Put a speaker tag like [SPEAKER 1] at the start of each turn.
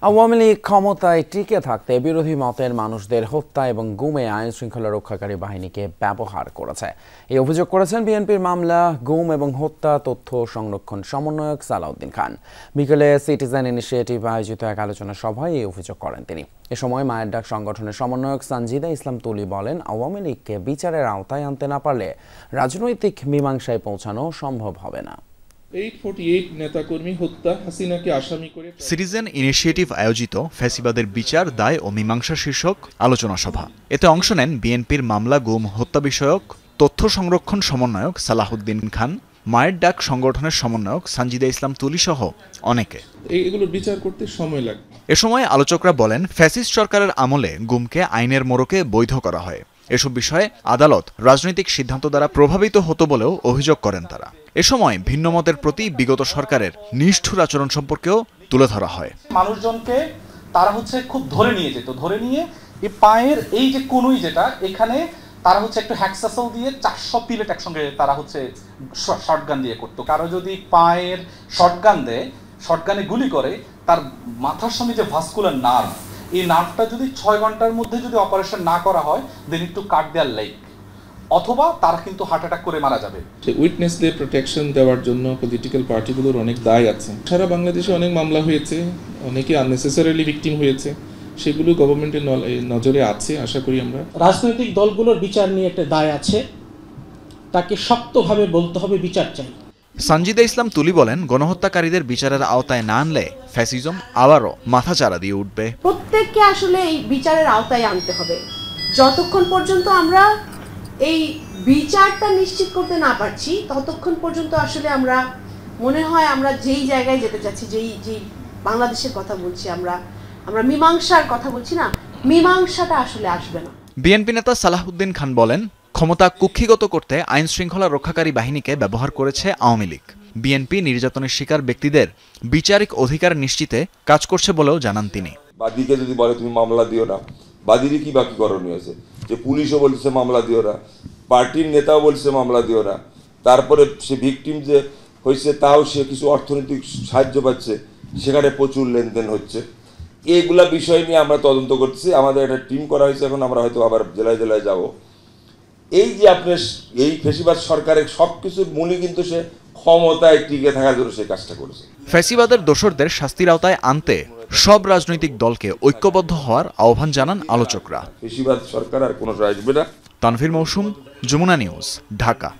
[SPEAKER 1] আওয়ামী লীগ ক্ষমতায় টিকে থাকতে বিরোধী মতের মানুষদের হত্যা এবং গুমে আইন শৃঙ্খলা রক্ষাকারী বাহিনীকে ব্যবহার করেছে। এই অভিযোগ করেছেন বিএনপির মামলা গুম এবং হত্যা তথ্য সংরক্ষণ সমন্বয়ক সালাউদ্দিন খান। বিকেলে সিটিজেন ইনিশিয়েটিভ আয়োজিত এক আলোচনা সভায় এই অভিযোগ করেন তিনি। এ সময় মায়ের ডাক সংগঠনের সমন্বয়ক সানজিদা ইসলাম তুলি বলেন, আওয়ামী লীগকে বিচারের আওতায় আনতে না পারলে রাজনৈতিক মীমাংসায় পৌঁছানো সম্ভব হবে না।
[SPEAKER 2] সিটিজেন ইনিশিয়েটিভ আয়োজিত ফ্যাসিবাদের বিচার, দায় ও মীমাংসা শীর্ষক আলোচনা সভা। এতে অংশ নেন বিএনপির মামলা গুম হত্যা বিষয়ক তথ্য সংরক্ষণ সমন্বয়ক সালাউদ্দিন খান, মায়ের ডাক সংগঠনের সমন্বয়ক সানজিদা ইসলাম তুলি সহ অনেকে।
[SPEAKER 3] এগুলো বিচার করতে সময় লাগবে।
[SPEAKER 2] এ সময় আলোচকরা বলেন, ফ্যাসিস্ট সরকারের আমলে গুমকে আইনের মোড়কে বৈধ করা হয়। এসব বিষয়ে আদালত রাজনৈতিক সিদ্ধান্ত দ্বারা প্রভাবিত হতো বলেও অভিযোগ করেন তারা। এ সময় ভিন্নমতের প্রতি বিগত সরকারের নিষ্ঠুর আচরণ সম্পর্কেও তুলে ধরা হয়।
[SPEAKER 4] মানুষজনকে তারা খুব ধরে নিয়ে যেত, ধরে নিয়ে এই পায়ের এই যে কনুই যেটা এখানে তারা একটু হ্যাক্সাসল দিয়ে 400 পিলেট একসঙ্গে তারা শর্টগান দিয়ে করতো। কারো যদি পায়ের শর্টগান দেয়, শর্টগানে গুলি করে, তার মাথার সঙ্গে যে ভাস্কুলার নার্ভ, এই নার্ভটা যদি 6 ঘন্টার মধ্যে যদি অপারেশন না করা হয়, দেন একটু কাট দেয়ার লেগ, অথবা তারা কিন্তু হার্ট অ্যাটাক করে মারা যাবে।
[SPEAKER 3] উইটনেসদের প্রোটেকশন দেওয়ার জন্য পলিটিক্যাল পার্টিগুলোর অনেক দায় আছে। সারা বাংলাদেশে অনেক মামলা হয়েছে, অনেকে আননেসেসারিলি ভিকটিম হয়েছে, সেগুলো গভর্নমেন্টের নজরে আছে। আশা করি আমরা
[SPEAKER 5] রাজনৈতিক দলগুলোর বিচার নিয়ে একটা দায় আছে, তাকে শক্তভাবে বলতে হবে বিচার চাই।
[SPEAKER 2] সানজিদা ইসলাম তুলি বলেন, গণহত্যাকারীদের বিচারের আওতায় না আনলে ফ্যাসিজম আবারও মাথাচাড়া দিয়ে উঠবে।
[SPEAKER 6] প্রত্যেককে আসলে এই বিচারের আওতায় আনতে হবে। যতক্ষণ পর্যন্ত আমরা এই বিচারটা নিশ্চিত করতে না পারছি, ততক্ষণ পর্যন্ত আসলে আমরা মনে হয় আমরা যেই জায়গায় যেতে চাচ্ছি, যেই বাংলাদেশের কথা বলছি, আমরা মীমাংসার কথা বলছি না, মীমাংসাটা আসলে আসবে না।
[SPEAKER 2] বিএনপি নেতা সালাউদ্দিন খান বলেন, ক্ষমতা কুক্ষিগত করতে আইন শৃঙ্খলা রক্ষাকারী বাহিনীকে ব্যবহার করেছে আওয়ামী লীগ। বিএনপি নির্যাতনের শিকার ব্যক্তিদের বিচারিক অধিকার নিশ্চিতে কাজ করছে বলেও জানান তিনি।
[SPEAKER 7] বাদীকে যদি বলে তুমি মামলা দিও না, বাদীরই কি বাকি করণীয় আছে? যে পুলিশও বলছে মামলা দিও না, পার্টির নেতাও বলছে মামলা দিও না, তারপরে সে ভিকটিম যে হয়েছে তাও সে কিছু অর্থনৈতিক সাহায্য পাচ্ছে, সেখানে প্রচুর লেনদেন হচ্ছে। এইগুলা বিষয় নিয়ে আমরা তদন্ত করছি। আমাদের একটা টিম করা হয়েছে, এখন আমরা হয়তো আবার জেলায় জেলায় যাব। এই যে আপনার এই ফ্যাসিবাদ সরকারের সবকিছুর মূলে কিন্তু সে ক্ষমতায় টিকে থাকার জন্য সে কাজটা করেছে।
[SPEAKER 2] ফ্যাসিবাদের দোষরদের শাস্তির আওতায় আনতে সব রাজনৈতিক দলকে ঐক্যবদ্ধ হওয়ার আহ্বান জানান আলোচকরা।
[SPEAKER 7] ফ্যাসিবাদ সরকার আর কোনো আসবে না।
[SPEAKER 2] তানভীর মৌসুম, যমুনা নিউজ, ঢাকা।